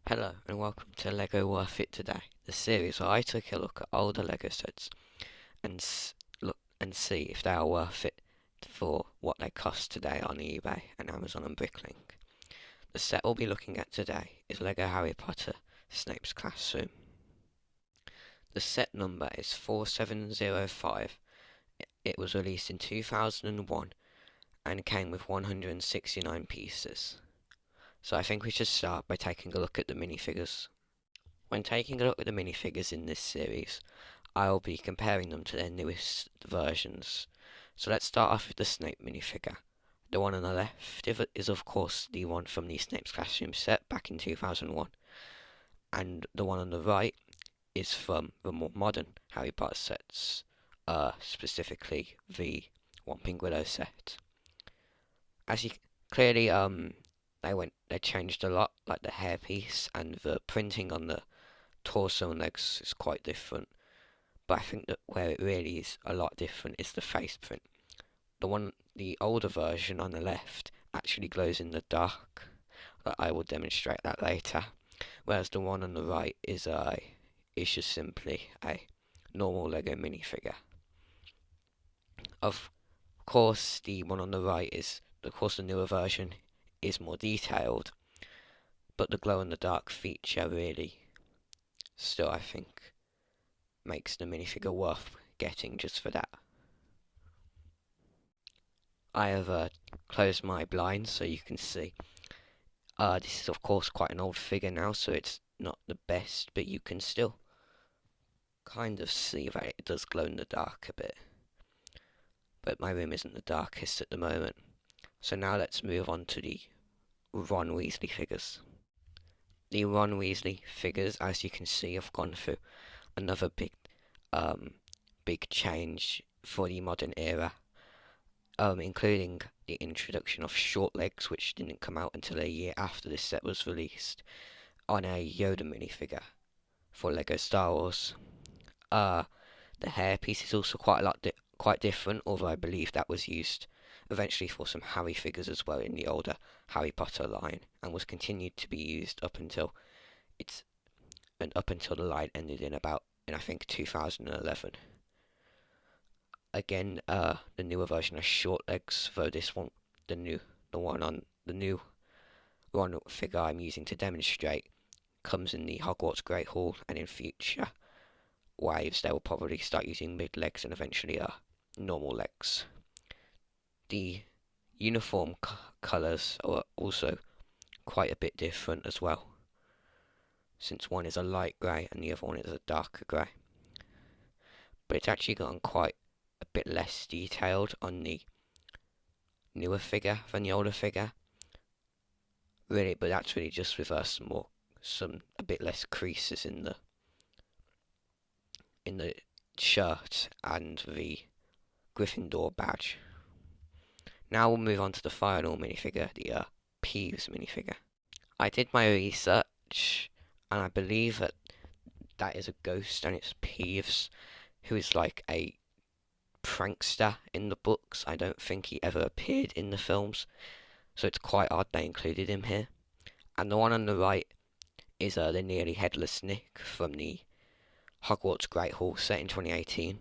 Hello and welcome to Lego Worth It Today, the series where I took a look at older Lego sets and look and see if they are worth it for what they cost today on eBay and Amazon and Bricklink. The set we'll be looking at today is Lego Harry Potter Snape's Classroom. The set number is 4705. It was released in 2001 and came with 169 pieces. So I think we should start by taking a look at the minifigures. When taking a look at the minifigures in this series, I'll be comparing them to their newest versions. So let's start off with the Snape minifigure. The one on the left is of course the one from the Snape's Classroom set back in 2001, and the one on the right is from the more modern Harry Potter sets, specifically the Whomping Willow set. As you clearly, they changed a lot, like the hairpiece and the printing on the torso and legs is quite different. But I think that where it really is a lot different is the face print. The older version on the left actually glows in the dark. But I will demonstrate that later. Whereas the one on the right is just simply a normal Lego minifigure. Of course, the one on the right the newer version is more detailed, but the glow in the dark feature really still, I think, makes the minifigure worth getting just for that. I have closed my blinds so you can see. This is of course quite an old figure now, so it's not the best, but you can still kind of see that it does glow in the dark a bit. But my room isn't the darkest at the moment. So now let's move on to the Ron Weasley figures. The Ron Weasley figures, as you can see, have gone through another big change for the modern era, including the introduction of short legs, which didn't come out until a year after this set was released, on a Yoda minifigure for Lego Star Wars. The hairpiece is also quite different, although I believe that was used eventually for some Harry figures as well in the older Harry Potter line, and was continued to be used it's up until the line ended in I think 2011. Again, the newer version has short legs, though this one, the new one figure I'm using to demonstrate comes in the Hogwarts Great Hall, and in future waves they will probably start using mid legs and eventually normal legs. The uniform colours are also quite a bit different as well, since one is a light grey and the other one is a darker grey. But it's actually gotten quite a bit less detailed on the newer figure than the older figure. Really, but that's really just with a bit less creases in the shirt and the Gryffindor badge. Now we'll move on to the final minifigure, the Peeves minifigure. I did my research, and I believe that is a ghost, and it's Peeves, who is like a prankster in the books. I don't think he ever appeared in the films, so it's quite odd they included him here. And the one on the right is the nearly headless Nick from the Hogwarts Great Hall set in 2018,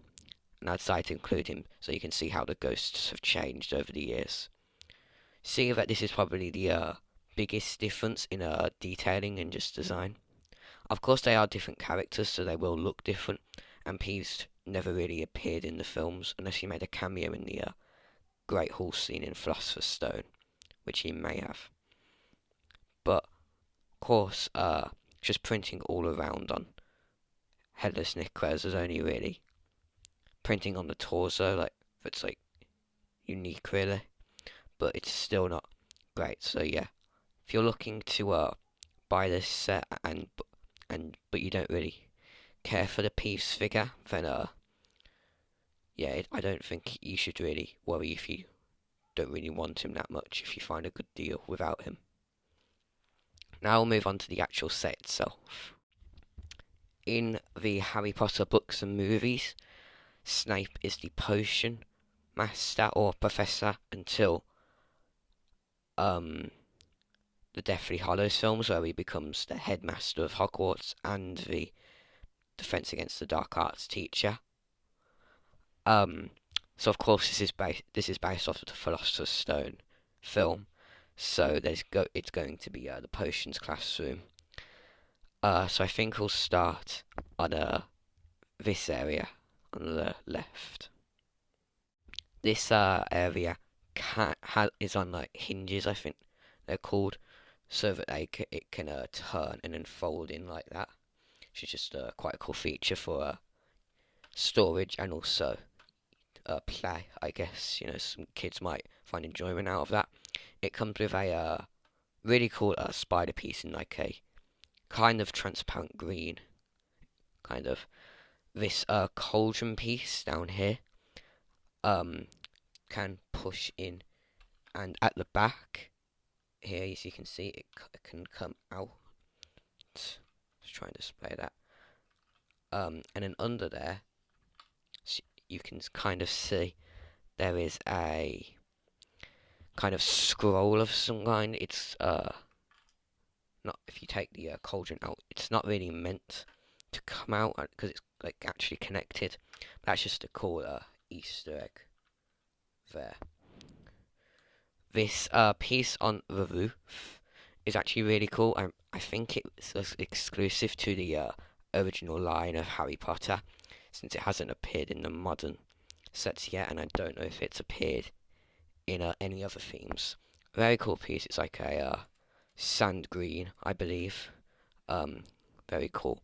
and I decided to include him so you can see how the ghosts have changed over the years. Seeing that this is probably the biggest difference in detailing and just design. Of course, they are different characters, so they will look different, and Peeves never really appeared in the films unless he made a cameo in the Great Hall scene in Philosopher's Stone, which he may have. But, of course, just printing all around on Headless Nick, whereas there's only really printing on the torso, that's unique really, but it's still not great. So yeah, if you're looking to buy this set but you don't really care for the Peeves figure, then I don't think you should really worry if you don't really want him that much if you find a good deal without him. Now we'll move on to the actual set itself. In the Harry Potter books and movies, Snape is the potion master or professor until the Deathly Hallows films, where he becomes the headmaster of Hogwarts and the Defense Against the Dark Arts teacher. Um, so of course this is based off of the Philosopher's Stone film. So it's going to be the potions classroom. So I think we'll start on this area on the left. This area is on like hinges, I think they're called, so that it can turn and then fold in like that, which is just quite a cool feature for storage and also play. I guess some kids might find enjoyment out of that. It comes with a really cool spider piece in like a kind of transparent green, kind of this cauldron piece down here. Can push in, and at the back here, as you can see, it can come out. Let's try and display that. And then under there, you can kind of see there is a kind of scroll of some kind. It's not, if you take the cauldron out, it's not really meant to come out because it's like actually connected. That's just a cool Easter egg there. This piece on the roof is actually really cool. I think it's exclusive to the original line of Harry Potter, since it hasn't appeared in the modern sets yet, and I don't know if it's appeared in any other themes. Very cool piece. It's like a sand green, I believe. Very cool.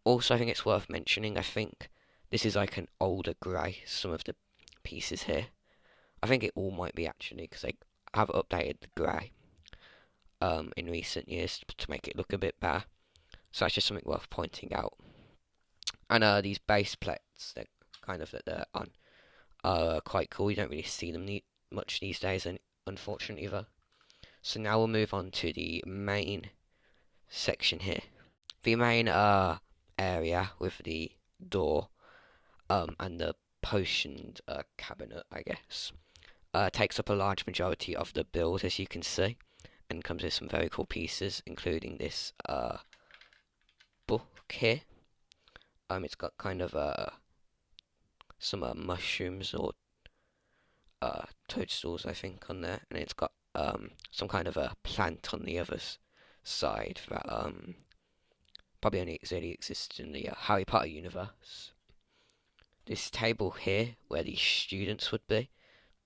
Also, I think it's worth mentioning, I think this is like an older grey, some of the pieces here. I think it all might be actually, because they have updated the grey in recent years to make it look a bit better. So that's just something worth pointing out. And these base plates, that they're on, are quite cool. You don't really see them much these days, and unfortunately though. So now we'll move on to the main section here. The main area with the door and the potioned cabinet, I guess, takes up a large majority of the build, as you can see, and comes with some very cool pieces, including this book here. It's got kind of some mushrooms or toadstools, I think, on there, and it's got some kind of a plant on the other side that probably only really exists in the Harry Potter universe. This table here, where the students would be,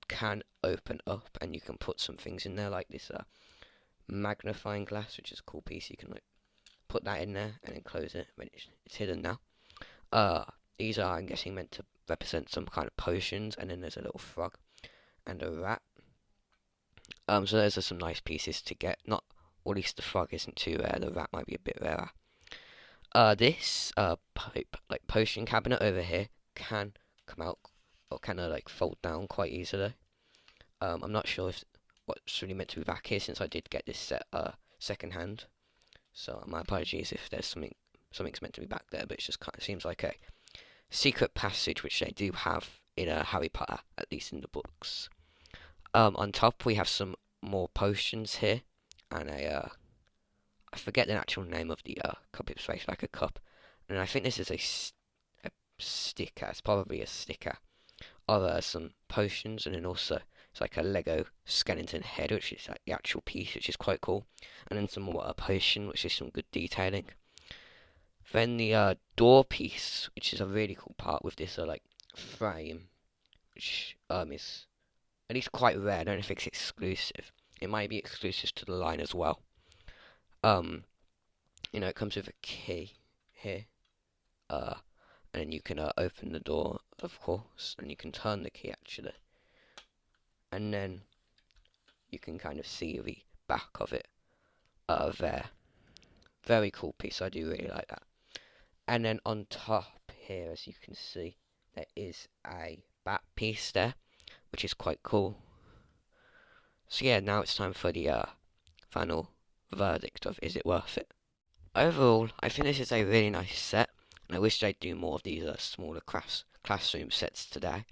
can open up, and you can put some things in there, like this magnifying glass, which is a cool piece. You can like put that in there and then close it when it's hidden now. These are, I'm guessing, meant to represent some kind of potions, and then there's a little frog and a rat. So those are some nice pieces to get. Not, or at least the frog isn't too rare. The rat might be a bit rarer. This potion cabinet over here can come out, or can like fold down quite easily. I'm not sure if what's really meant to be back here, since I did get this set second hand. So my apologies if there's something's meant to be back there, but it just kind of seems like a secret passage, which they do have in Harry Potter, at least in the books. On top we have some more potions here, and I forget the actual name of the cup. It's basically like a cup, and I think this is a sticker. It's probably a sticker of some potions, and then also it's like a Lego skeleton head, which is like the actual piece, which is quite cool, and then some water potion, which is some good detailing. Then the door piece, which is a really cool part with this like frame, which is at least quite rare. I don't know if it's exclusive. It might be exclusive to the line as well. It comes with a key here, and then you can open the door, of course, and you can turn the key actually, and then you can kind of see the back of it there. Very cool piece. I do really like that. And then on top here, as you can see, there is a bat piece there, which is quite cool. So yeah, now it's time for the final verdict of is it worth it. Overall, I think this is a really nice set, and I wish they'd do more of these smaller classroom sets today,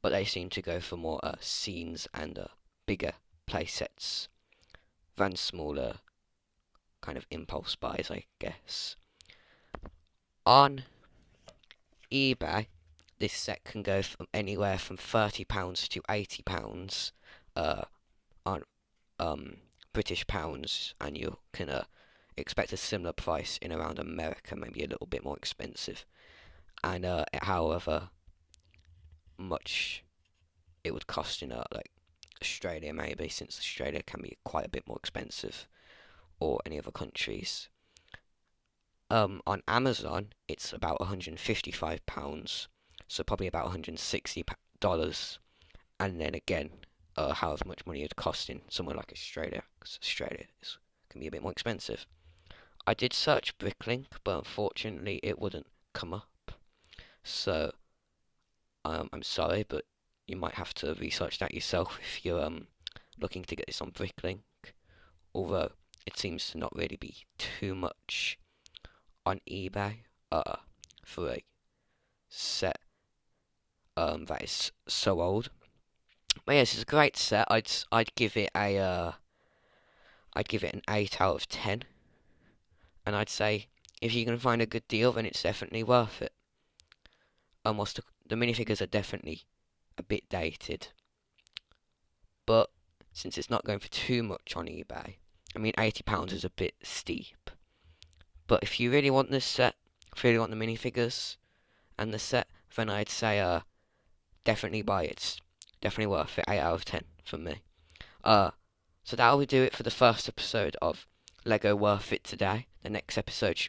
but they seem to go for more scenes and bigger play sets than smaller kind of impulse buys, I guess. On eBay, this set can go from anywhere from £30 to £80 on British pounds, and you can expect a similar price in around America, maybe a little bit more expensive. And however much it would cost in like Australia, maybe, since Australia can be quite a bit more expensive, or any other countries. On Amazon, it's about £155, so probably about $160. And then again, however much money it'd cost in somewhere like Australia, because Australia can be a bit more expensive. I did search Bricklink, but unfortunately it wouldn't come up. So I'm sorry, but you might have to research that yourself if you're looking to get this on Bricklink. Although it seems to not really be too much on eBay for a set that is so old. But yes, it's a great set. I'd give it an 8 out of 10, and I'd say if you can find a good deal, then it's definitely worth it. Whilst the minifigures are definitely a bit dated, but since it's not going for too much on eBay, I mean £80 is a bit steep. But if you really want this set, if you really want the minifigures and the set, then I'd say definitely buy it. It's definitely worth it. 8 out of 10 for me. So that will do it for the first episode of Lego Worth It today. The next episode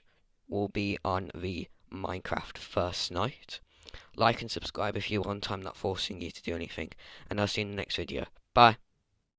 will be on the Minecraft First Night. Like and subscribe if you want. I'm not forcing you to do anything. And I'll see you in the next video. Bye.